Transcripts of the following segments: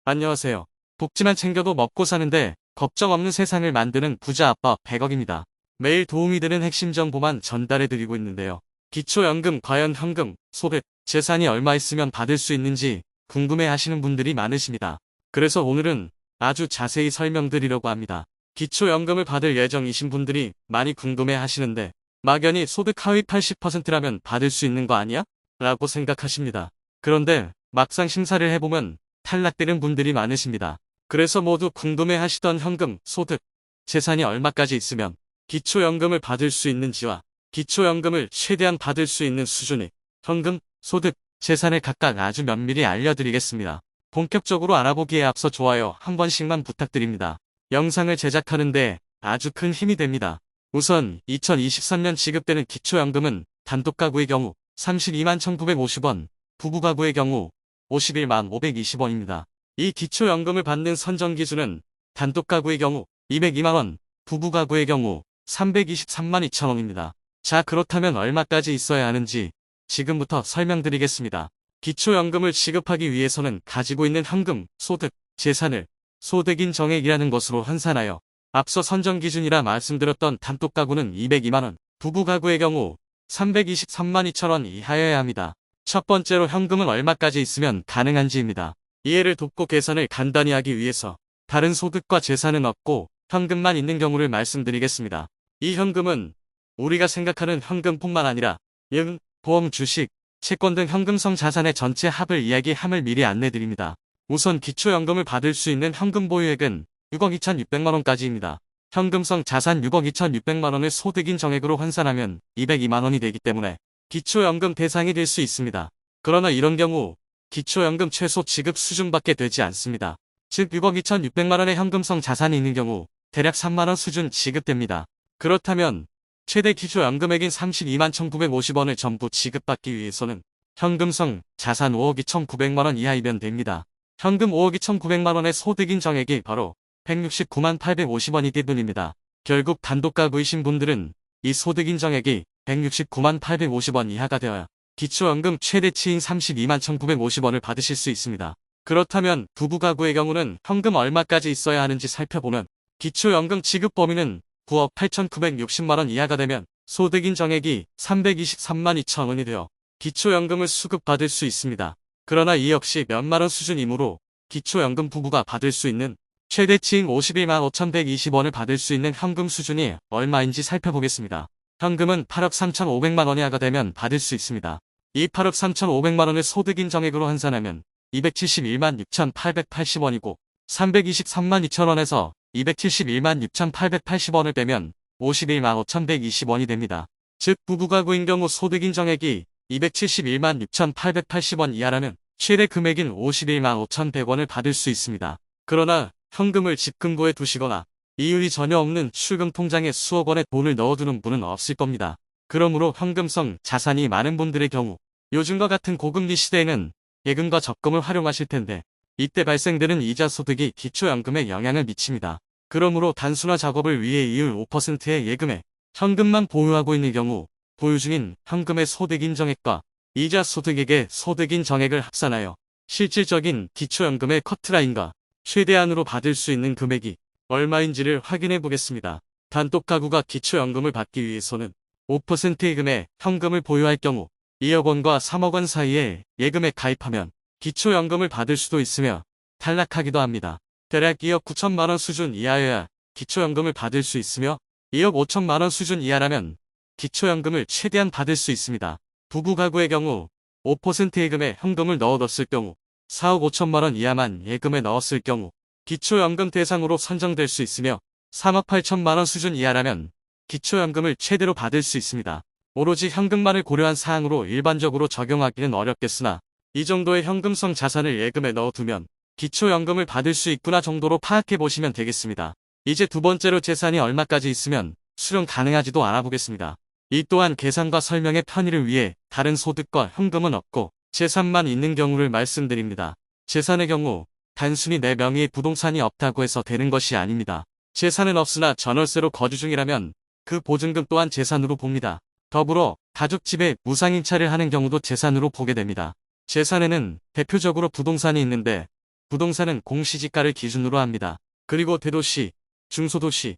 안녕하세요. 복지만 챙겨도 먹고 사는데 걱정 없는 세상을 만드는 부자 아빠 100억입니다. 매일 도움이 되는 핵심 정보만 전달해드리고 있는데요. 기초연금 과연 현금, 소득, 재산이 얼마 있으면 받을 수 있는지 궁금해 하시는 분들이 많으십니다. 그래서 오늘은 아주 자세히 설명드리려고 합니다. 기초연금을 받을 예정이신 분들이 많이 궁금해 하시는데 막연히 소득 하위 80%라면 받을 수 있는 거 아니야? 라고 생각하십니다. 그런데 막상 심사를 해보면 탈락되는 분들이 많으십니다. 그래서 모두 궁금해하시던 현금, 소득, 재산이 얼마까지 있으면 기초연금을 받을 수 있는지와 기초연금을 최대한 받을 수 있는 수준의 현금, 소득, 재산을 각각 아주 면밀히 알려드리겠습니다. 본격적으로 알아보기에 앞서 좋아요 한 번씩만 부탁드립니다. 영상을 제작하는데 아주 큰 힘이 됩니다. 우선 2023년 지급되는 기초연금은 단독가구의 경우 32만 1,950원, 부부가구의 경우 51만 520원입니다. 이 기초연금을 받는 선정기준은 단독가구의 경우 202만원, 부부가구의 경우 323만 2천원입니다. 자, 그렇다면 얼마까지 있어야 하는지 지금부터 설명드리겠습니다. 기초연금을 지급하기 위해서는 가지고 있는 현금, 소득, 재산을 소득인 정액이라는 것으로 환산하여 앞서 선정기준이라 말씀드렸던 단독가구는 202만원, 부부가구의 경우 323만 2천원 이하여야 합니다. 첫 번째로 현금은 얼마까지 있으면 가능한지입니다. 이해를 돕고 계산을 간단히 하기 위해서 다른 소득과 재산은 없고 현금만 있는 경우를 말씀드리겠습니다. 이 현금은 우리가 생각하는 현금뿐만 아니라 은, 보험, 주식, 채권 등 현금성 자산의 전체 합을 이야기함을 미리 안내드립니다. 우선 기초연금을 받을 수 있는 현금 보유액은 6억 2,600만원까지입니다. 현금성 자산 6억 2,600만원을 소득인 정액으로 환산하면 202만원이 되기 때문에 기초연금 대상이 될 수 있습니다. 그러나 이런 경우 기초연금 최소 지급 수준밖에 되지 않습니다. 즉 6억 2,600만원의 현금성 자산이 있는 경우 대략 3만원 수준 지급됩니다. 그렇다면 최대 기초연금액인 32만 1,950원을 전부 지급받기 위해서는 현금성 자산 5억 2,900만원 이하이면 됩니다. 현금 5억 2,900만원의 소득인 정액이 바로 169만 850원이 때문입니다. 결국 단독가구이신 분들은 이 소득인 정액이 169만 850원 이하가 되어야 기초연금 최대치인 32만 1,950원을 받으실 수 있습니다. 그렇다면 부부가구의 경우는 현금 얼마까지 있어야 하는지 살펴보면 기초연금 지급 범위는 9억 8,960만원 이하가 되면 소득인 정액이 323만 2천원이 되어 기초연금을 수급받을 수 있습니다. 그러나 이 역시 몇만원 수준이므로 기초연금 부부가 받을 수 있는 최대치인 51만 5,120원을 받을 수 있는 현금 수준이 얼마인지 살펴보겠습니다. 현금은 8억 3,500만원 이하가 되면 받을 수 있습니다. 이 8억 3,500만원을 소득인 정액으로 환산하면 271만 6,880원이고 323만 2천원에서 271만 6,880원을 빼면 51만 5,120원이 됩니다. 즉 부부가구인 경우 소득인 정액이 271만 6,880원 이하라면 최대 금액인 51만 5,100원을 받을 수 있습니다. 그러나 현금을 집금고에 두시거나 이율이 전혀 없는 출금 통장에 수억 원의 돈을 넣어두는 분은 없을 겁니다. 그러므로 현금성 자산이 많은 분들의 경우 요즘과 같은 고금리 시대에는 예금과 적금을 활용하실 텐데 이때 발생되는 이자 소득이 기초연금에 영향을 미칩니다. 그러므로 단순화 작업을 위해 이율 5%의 예금에 현금만 보유하고 있는 경우 보유 중인 현금의 소득인 정액과 이자 소득액의 소득인 정액을 합산하여 실질적인 기초연금의 커트라인과 최대한으로 받을 수 있는 금액이 얼마인지를 확인해 보겠습니다. 단독가구가 기초연금을 받기 위해서는 5% 예금에 현금을 보유할 경우 2억 원과 3억 원 사이에 예금에 가입하면 기초연금을 받을 수도 있으며 탈락하기도 합니다. 대략 2억 9천만 원 수준 이하여야 기초연금을 받을 수 있으며 2억 5천만 원 수준 이하라면 기초연금을 최대한 받을 수 있습니다. 부부가구의 경우 5% 예금에 현금을 넣어뒀을 경우 4억 5천만 원 이하만 예금에 넣었을 경우 기초연금 대상으로 선정될 수 있으며 3억 8천만 원 수준 이하라면 기초연금을 최대로 받을 수 있습니다. 오로지 현금만을 고려한 사항으로 일반적으로 적용하기는 어렵겠으나 이 정도의 현금성 자산을 예금에 넣어두면 기초연금을 받을 수 있구나 정도로 파악해 보시면 되겠습니다. 이제 두 번째로 재산이 얼마까지 있으면 수령 가능하지도 알아보겠습니다. 이 또한 계산과 설명의 편의를 위해 다른 소득과 현금은 없고 재산만 있는 경우를 말씀드립니다. 재산의 경우 단순히 내 명의의 부동산이 없다고 해서 되는 것이 아닙니다. 재산은 없으나 전월세로 거주 중이라면 그 보증금 또한 재산으로 봅니다. 더불어 가족집에 무상임차를 하는 경우도 재산으로 보게 됩니다. 재산에는 대표적으로 부동산이 있는데 부동산은 공시지가를 기준으로 합니다. 그리고 대도시, 중소도시,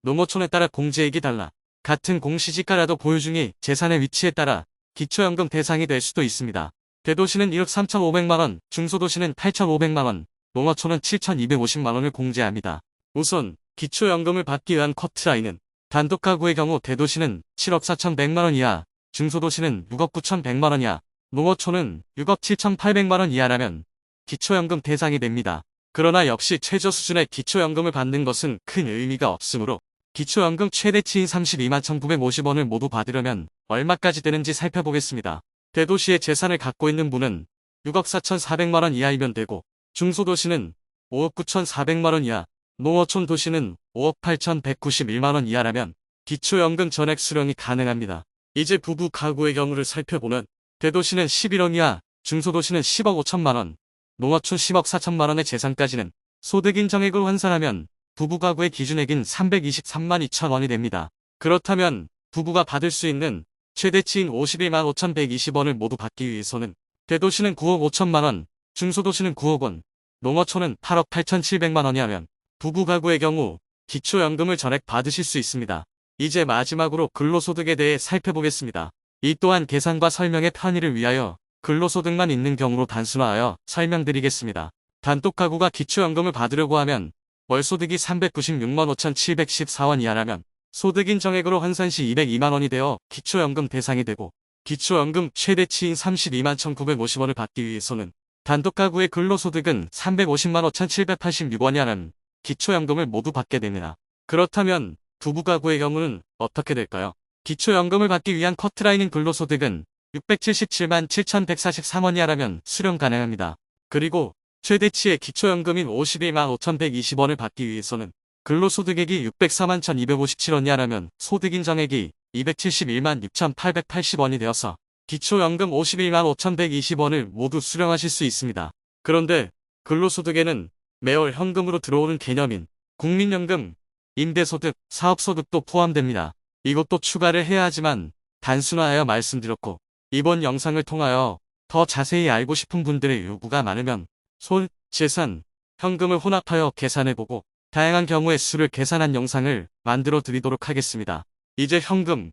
농어촌에 따라 공제액이 달라 같은 공시지가라도 보유 중이 재산의 위치에 따라 기초연금 대상이 될 수도 있습니다. 대도시는 1억 3,500만원, 중소도시는 8,500만원, 농어촌은 7,250만원을 공제합니다. 우선 기초연금을 받기 위한 커트라인은 단독가구의 경우 대도시는 7억 4,100만원 이하, 중소도시는 6억 9,100만원 이하, 농어촌은 6억 7,800만원 이하라면 기초연금 대상이 됩니다. 그러나 역시 최저 수준의 기초연금을 받는 것은 큰 의미가 없으므로 기초연금 최대치인 32만 1,950원을 모두 받으려면 얼마까지 되는지 살펴보겠습니다. 대도시의 재산을 갖고 있는 분은 6억 4,400만원 이하이면 되고 중소도시는 5억 9,400만원 이하, 농어촌 도시는 5억 8,191만원 이하라면 기초연금 전액 수령이 가능합니다. 이제 부부 가구의 경우를 살펴보면 대도시는 11억 이하, 중소도시는 10억 5천만원, 농어촌 10억 4천만원의 재산까지는 소득 인정액을 환산하면 부부 가구의 기준액인 323만 2천원이 됩니다. 그렇다면 부부가 받을 수 있는 최대치인 51만 5,120원을 모두 받기 위해서는 대도시는 9억 5천만원, 중소도시는 9억 원, 농어촌은 8억 8,700만원이 하면 부부 가구의 경우 기초연금을 전액 받으실 수 있습니다. 이제 마지막으로 근로소득에 대해 살펴보겠습니다. 이 또한 계산과 설명의 편의를 위하여 근로소득만 있는 경우로 단순화하여 설명드리겠습니다. 단독가구가 기초연금을 받으려고 하면 월소득이 396만 5,714원 이하라면 소득인정액으로 환산 시 202만원이 되어 기초연금 대상이 되고 기초연금 최대치인 32만 1,950원을 받기 위해서는 단독가구의 근로소득은 350만 5,786원이 하는 기초연금을 모두 받게 됩니다. 그렇다면 부부가구의 경우는 어떻게 될까요? 기초연금을 받기 위한 커트라인인 근로소득은 677만 7,143원이 하라면 수령 가능합니다. 그리고 최대치의 기초연금인 51만 5,120원을 받기 위해서는 근로소득액이 604만 1,257원이 하라면 소득인정액이 271만 6,880원이 되어서 기초연금 51만 5,120원을 모두 수령하실 수 있습니다. 그런데 근로소득에는 매월 현금으로 들어오는 개념인 국민연금, 임대소득, 사업소득도 포함됩니다. 이것도 추가를 해야 하지만 단순화하여 말씀드렸고 이번 영상을 통하여 더 자세히 알고 싶은 분들의 요구가 많으면 손, 재산, 현금을 혼합하여 계산해보고 다양한 경우의 수를 계산한 영상을 만들어 드리도록 하겠습니다. 이제 현금,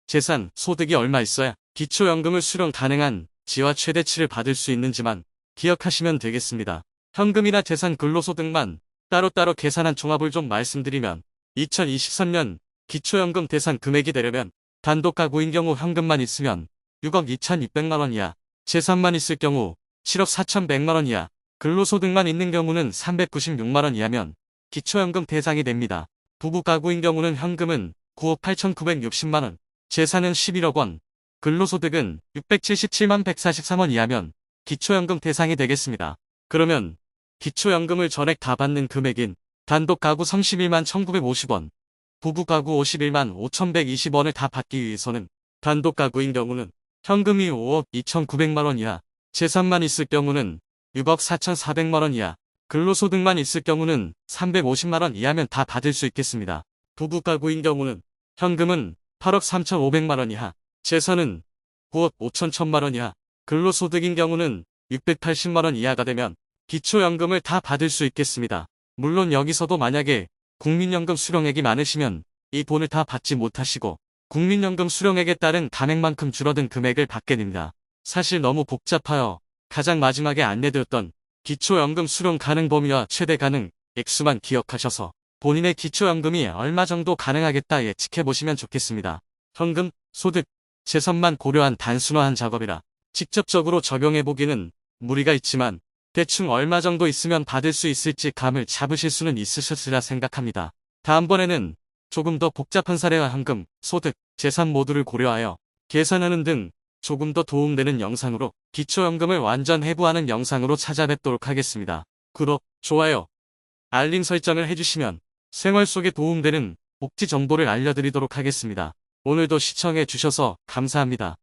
재산, 소득이 얼마 있어야 기초연금을 수령 가능한 지와 최대치를 받을 수 있는지만 기억하시면 되겠습니다. 현금이나 재산, 근로소득만 따로따로 계산한 종합을 좀 말씀드리면 2023년 기초연금 대상 금액이 되려면 단독가구인 경우 현금만 있으면 6억 2,600만원 이하, 재산만 있을 경우 7억 4,100만원 이하, 근로소득만 있는 경우는 396만원 이하면 기초연금 대상이 됩니다. 부부가구인 경우는 현금은 9억 8,960만원, 재산은 11억 원, 근로소득은 677만 143원 이하면 기초연금 대상이 되겠습니다. 그러면 기초연금을 전액 다 받는 금액인 단독가구 31만 1,950원, 부부가구 51만 5,120원을 다 받기 위해서는 단독가구인 경우는 현금이 5억 2,900만원 이하, 재산만 있을 경우는 6억 4,400만원 이하, 근로소득만 있을 경우는 350만원 이하면 다 받을 수 있겠습니다. 부부가구인 경우는 현금은 8억 3,500만원 이하, 재산은 9억 5,100만원 이하, 근로소득인 경우는 680만원 이하가 되면 기초연금을 다 받을 수 있겠습니다. 물론 여기서도 만약에 국민연금 수령액이 많으시면 이 돈을 다 받지 못하시고 국민연금 수령액에 따른 감액만큼 줄어든 금액을 받게 됩니다. 사실 너무 복잡하여 가장 마지막에 안내드렸던 기초연금 수령 가능 범위와 최대 가능 액수만 기억하셔서 본인의 기초연금이 얼마 정도 가능하겠다 예측해보시면 좋겠습니다. 현금, 소득, 재산만 고려한 단순화한 작업이라 직접적으로 적용해보기는 무리가 있지만 대충 얼마 정도 있으면 받을 수 있을지 감을 잡으실 수는 있으셨으리라 생각합니다. 다음번에는 조금 더 복잡한 사례와 현금, 소득, 재산 모두를 고려하여 계산하는 등 조금 더 도움되는 영상으로 기초연금을 완전 해부하는 영상으로 찾아뵙도록 하겠습니다. 구독, 좋아요, 알림 설정을 해주시면 생활 속에 도움되는 복지 정보를 알려드리도록 하겠습니다. 오늘도 시청해 주셔서 감사합니다.